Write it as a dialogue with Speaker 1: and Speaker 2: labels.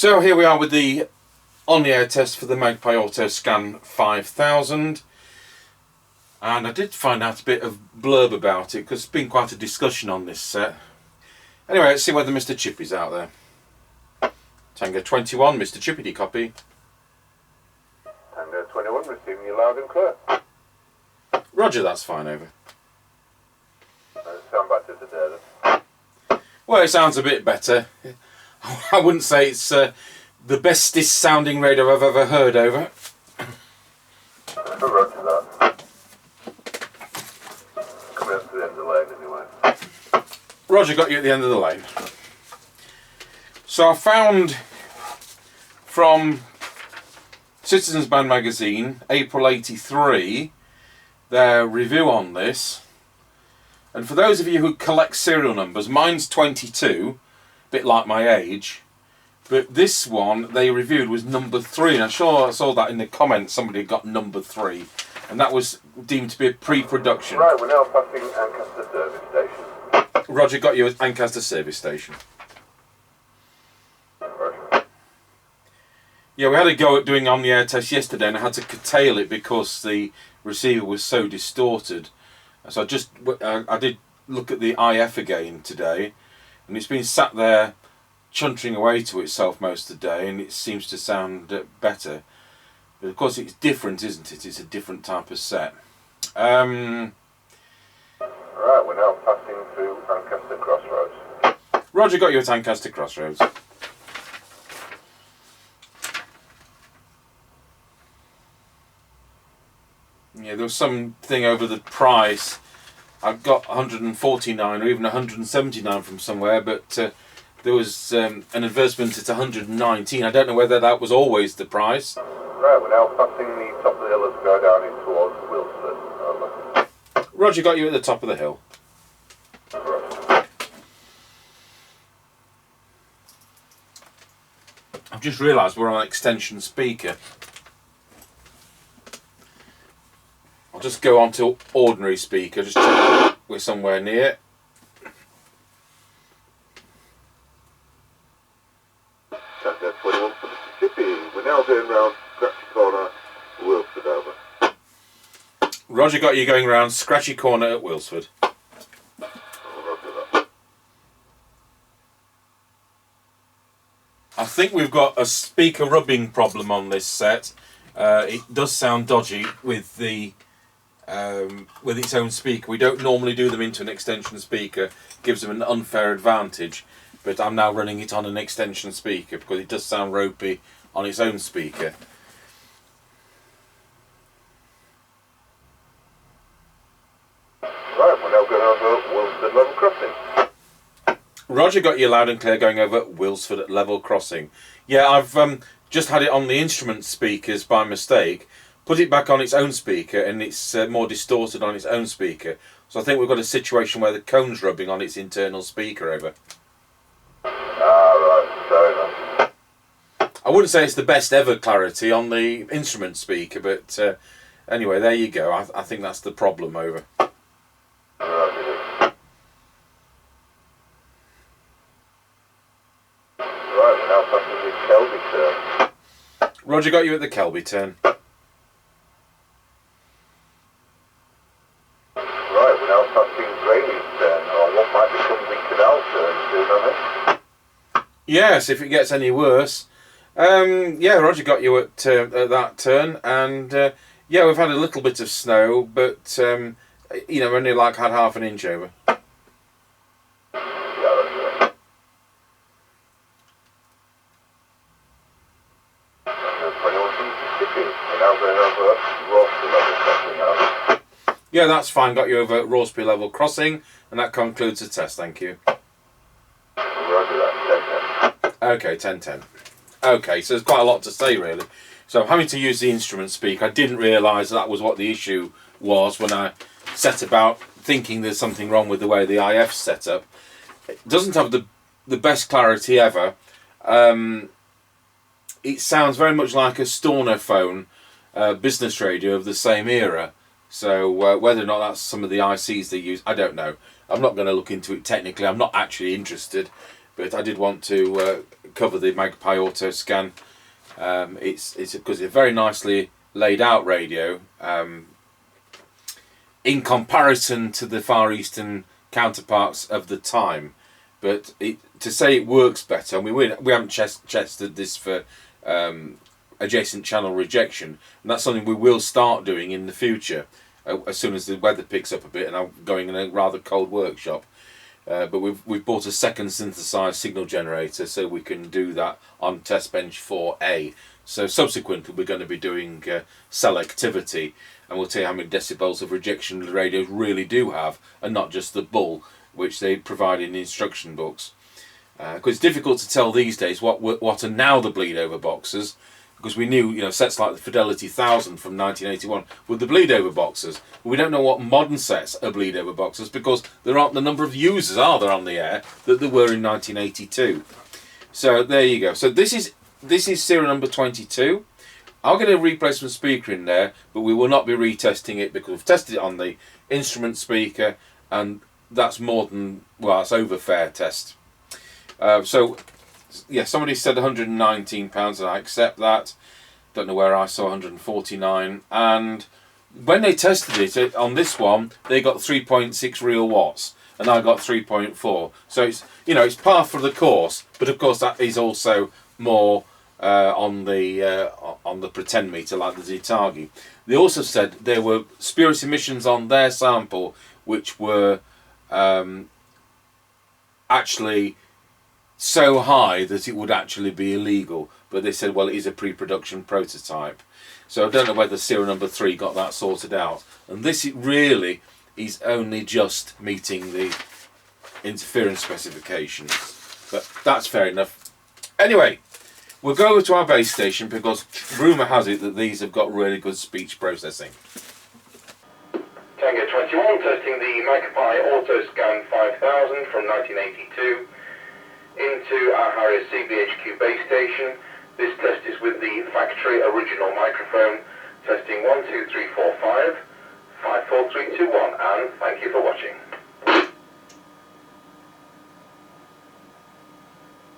Speaker 1: So here we are with the on-the-air test for the Magpie Autoscan 5000, and I did find out a bit of blurb about it because there's been quite a discussion on this set. Anyway, let's see whether Mr. Chippie's out there. Tango 21, Mr. Chippie, copy.
Speaker 2: Tango 21, receiving you loud and clear.
Speaker 1: Roger, that's fine, over.
Speaker 2: Sound better today then?
Speaker 1: Well, it sounds a bit better. I wouldn't say it's the bestest sounding radio I've ever heard, over.
Speaker 2: Roger that. Coming up to the end of the lane anyway.
Speaker 1: Roger, got you at the end of the lane. So I found from Citizens Band magazine, April '83, their review on this. And for those of you who collect serial numbers, mine's 22, a bit like my age, but this one they reviewed was number 3, and I'm sure I saw that in the comments somebody got number 3, and that was deemed to be a pre-production.
Speaker 2: Right, we're now passing Ancaster service station.
Speaker 1: Roger, got you at Ancaster service station.
Speaker 2: Roger.
Speaker 1: Yeah, we had a go at doing on-the-air test yesterday, and I had to curtail it because the receiver was so distorted. So I did look at the I.F. again today, and it's been sat there chuntering away to itself most of the day, and it seems to sound better. But of course it's different, isn't it? It's a different type of set.
Speaker 2: Right, we're now passing through Ancaster Crossroads.
Speaker 1: Roger, got you at Ancaster Crossroads. Yeah, there was something over the price. I got 149 or even 179 from somewhere, but there was an advertisement at 119. I don't know whether that was always the price.
Speaker 2: Right, we're now passing the top of the hill as we go down in towards Wilson. Over.
Speaker 1: Roger, got you at the top of the hill.
Speaker 2: Roger.
Speaker 1: I've just realised we're on an extension speaker. I'll just go on to ordinary speaker, just check we're somewhere near.
Speaker 2: Tango 21 for the Chippie. We're now going round Scratchy Corner, Wilford, over.
Speaker 1: Roger, got you going round Scratchy Corner at Wilsford.
Speaker 2: Roger that.
Speaker 1: I think we've got a speaker rubbing problem on this set. It does sound dodgy with its own speaker. We don't normally do them into an extension speaker. It gives them an unfair advantage, but I'm now running it on an extension speaker because it does sound ropey on its own speaker.
Speaker 2: Right, we're now going over Wilford Level Crossing.
Speaker 1: Roger, got you loud and clear going over Wilsford at Level Crossing. Yeah, I've just had it on the instrument speakers by mistake, put it back on its own speaker, and it's more distorted on its own speaker. So I think we've got a situation where the cone's rubbing on its internal speaker, over.
Speaker 2: Right, fair enough.
Speaker 1: I wouldn't say it's the best ever clarity on the instrument speaker, but anyway, there you go. I think that's the problem, over.
Speaker 2: Right, we're now passing the Kelby turn.
Speaker 1: Roger, got you at the Kelby turn.
Speaker 2: Right, we're now passing Grayley's turn, or what might become the Canal turn soon, I think.
Speaker 1: Yes, if it gets any worse. Yeah, Roger, got you at that turn, and yeah, we've had a little bit of snow, but you know, only like had half an inch, over.
Speaker 2: Yeah, that's right. Tango 21 from the Chippie. We're now going over Rossby Level Crossing now.
Speaker 1: Yeah, that's fine. Got you over Rossby Level Crossing, and that concludes the test. Thank you.
Speaker 2: Roger that, 10-10.
Speaker 1: Okay, 10-10. Okay, so there's quite a lot to say, really. So I'm having to use the instrument speaker. I didn't realise that was what the issue was when I set about thinking there's something wrong with the way the IF's set up. It doesn't have the best clarity ever. It sounds very much like a Storner phone business radio of the same era. So whether or not that's some of the ICs they use, I don't know. I'm not going to look into it technically. I'm not actually interested. but I did want to cover the Magpie Autoscan. It's because it's a very nicely laid out radio in comparison to the Far Eastern counterparts of the time. But to say it works better, and we haven't tested this for adjacent channel rejection, and that's something we will start doing in the future as soon as the weather picks up a bit, and I'm going in a rather cold workshop. But we've bought a second synthesized signal generator, so we can do that on test bench 4A. So subsequently we're going to be doing selectivity, and we'll tell you how many decibels of rejection the radios really do have, and not just the bull which they provide in the instruction books. Because it's difficult to tell these days what are now the bleed over boxes, because we knew, you know, sets like the Fidelity 1000 from 1981 were the bleed over boxes. We don't know what modern sets are bleed over boxes, because there aren't the number of users are there on the air that there were in 1982. So there you go. So this is serial number 22. I'll get a replacement speaker in there, but we will not be retesting it because we've tested it on the instrument speaker, and that's more than, well, it's over fair test. So yeah, somebody said £119, and I accept that. Don't know where I saw 149. And when they tested it on this one, they got 3.6 real watts, and I got 3.4. So it's, you know, it's par for the course. But of course, that is also more on the pretend meter, like the Zetagi. They also said there were spurious emissions on their sample, which were actually so high that it would actually be illegal. But they said, well, it is a pre-production prototype. So I don't know whether serial number 3 got that sorted out. And this really is only just meeting the interference specifications. But that's fair enough. Anyway, we'll go over to our base station, because rumour has it that these have got really good speech processing.
Speaker 3: Tango 21, testing the Magpie Autoscan 5000 from 1982 into our Harrier CBHQ base station. This test is with the factory original microphone